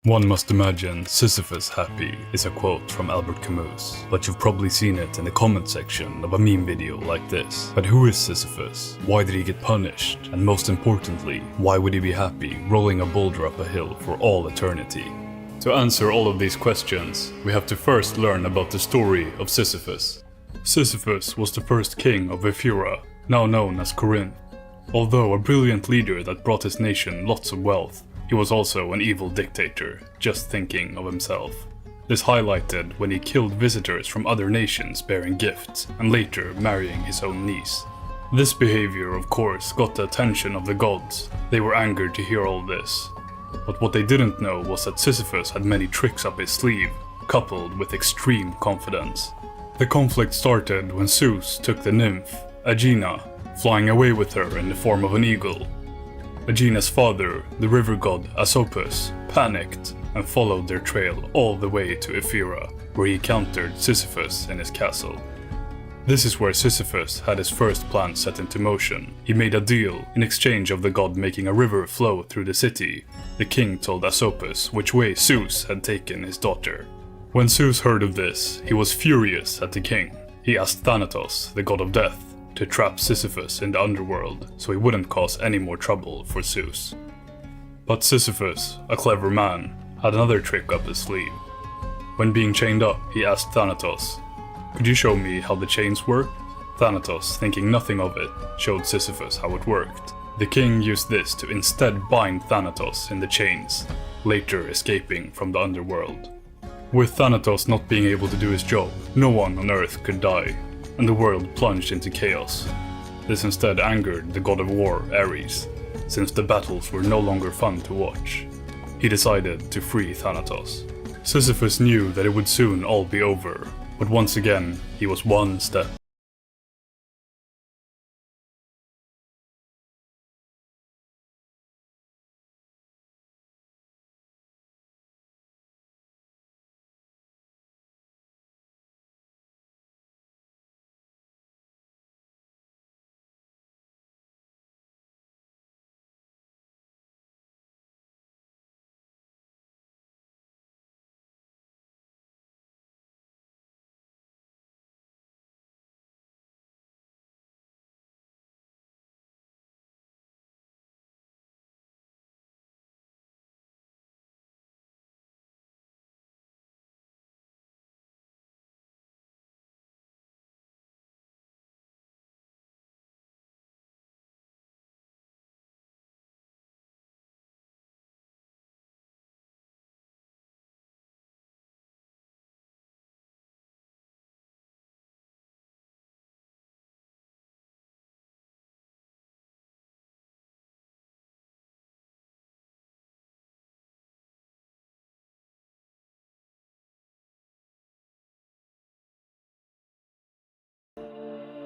One must imagine Sisyphus happy is a quote from Albert Camus, but you've probably seen it in the comment section of a meme video like this. But who is Sisyphus? Why did he get punished? And most importantly, why would he be happy rolling a boulder up a hill for all eternity? To answer all of these questions, we have to first learn about the story of Sisyphus. Sisyphus was the first king of Ephyra, now known as Corinth. Although a brilliant leader that brought his nation lots of wealth, he was also an evil dictator, just thinking of himself. This highlighted when he killed visitors from other nations bearing gifts, and later marrying his own niece. This behavior, of course, got the attention of the gods. They were angered to hear all this. But what they didn't know was that Sisyphus had many tricks up his sleeve, coupled with extreme confidence. The conflict started when Zeus took the nymph, Aegina, flying away with her in the form of an eagle. Aegina's father, the river god Asopus, panicked and followed their trail all the way to Ephyra, where he encountered Sisyphus in his castle. This is where Sisyphus had his first plan set into motion. He made a deal in exchange of the god making a river flow through the city. The king told Asopus which way Zeus had taken his daughter. When Zeus heard of this, he was furious at the king. He asked Thanatos, the god of death, to trap Sisyphus in the underworld so he wouldn't cause any more trouble for Zeus. But Sisyphus, a clever man, had another trick up his sleeve. When being chained up, he asked Thanatos, "Could you show me how the chains work?" Thanatos, thinking nothing of it, showed Sisyphus how it worked. The king used this to instead bind Thanatos in the chains, later escaping from the underworld. With Thanatos not being able to do his job, no one on Earth could die, and the world plunged into chaos. This instead angered the god of war, Ares, since the battles were no longer fun to watch. He decided to free Thanatos. Sisyphus knew that it would soon all be over, but once again, he was one step.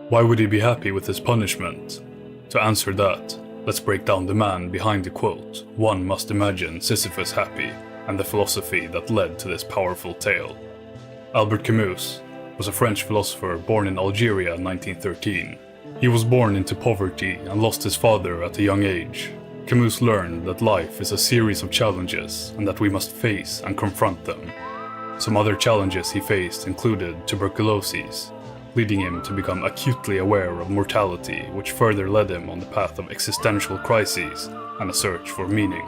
Why would he be happy with his punishment? To answer that, let's break down the man behind the quote, "One must imagine Sisyphus happy," and the philosophy that led to this powerful tale. Albert Camus was a French philosopher born in Algeria in 1913. He was born into poverty and lost his father at a young age. Camus learned that life is a series of challenges and that we must face and confront them. Some other challenges he faced included tuberculosis, leading him to become acutely aware of mortality, which further led him on the path of existential crises and a search for meaning.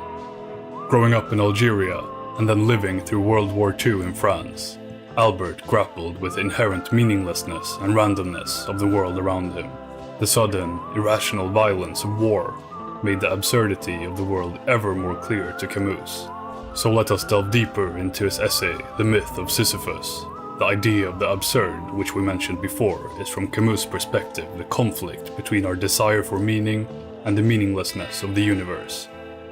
Growing up in Algeria and then living through World War II in France, Albert grappled with inherent meaninglessness and randomness of the world around him. The sudden, irrational violence of war made the absurdity of the world ever more clear to Camus. So let us delve deeper into his essay, The Myth of Sisyphus. The idea of the absurd, which we mentioned before, is from Camus' perspective the conflict between our desire for meaning and the meaninglessness of the universe.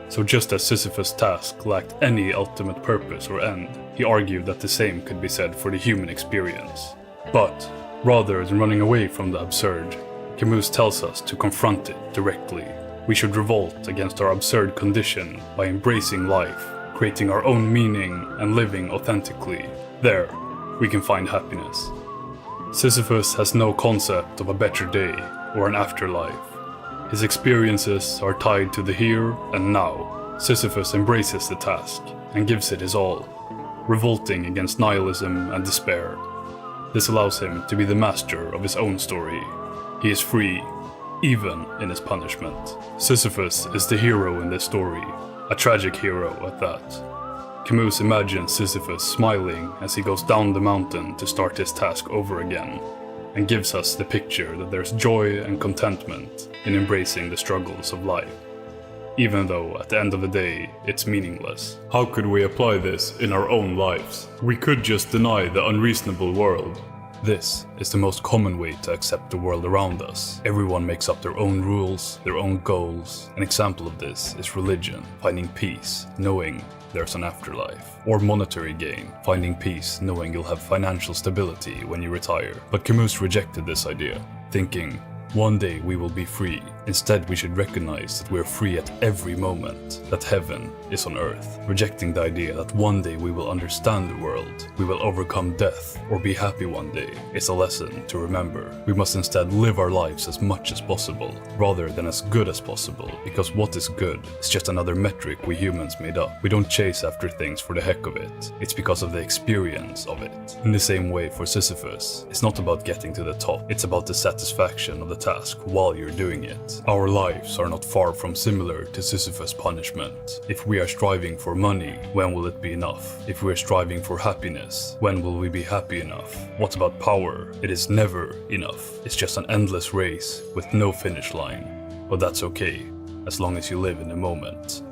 So just as Sisyphus' task lacked any ultimate purpose or end, he argued that the same could be said for the human experience. But, rather than running away from the absurd, Camus tells us to confront it directly. We should revolt against our absurd condition by embracing life, creating our own meaning and living authentically. There, we can find happiness. Sisyphus has no concept of a better day or an afterlife. His experiences are tied to the here and now. Sisyphus embraces the task. and gives it his all, revolting against nihilism and despair. This allows him to be the master of his own story. He is free, even in his punishment. Sisyphus is the hero in this story, a tragic hero at that. Camus imagines Sisyphus smiling as he goes down the mountain to start his task over again, and gives us the picture that there's joy and contentment in embracing the struggles of life, even though at the end of the day it's meaningless. How could we apply this in our own lives? We could just deny the unreasonable world. This is the most common way to accept the world around us. Everyone makes up their own rules, their own goals. An example of this is religion, finding peace, knowing there's an afterlife. Or monetary gain, finding peace, knowing you'll have financial stability when you retire. But Camus rejected this idea, thinking, one day we will be free. Instead, we should recognize that we are free at every moment, that heaven is on earth, rejecting the idea that one day we will understand the world, we will overcome death, or be happy one day. It's a lesson to remember. We must instead live our lives as much as possible, rather than as good as possible, because what is good is just another metric we humans made up. We don't chase after things for the heck of it, it's because of the experience of it. In the same way for Sisyphus, it's not about getting to the top, it's about the satisfaction of the task while you're doing it. Our lives are not far from similar to Sisyphus' punishment. If we are striving for money, when will it be enough? If we are striving for happiness, when will we be happy enough? What about power? It is never enough. It's just an endless race with no finish line. But that's okay, as long as you live in the moment.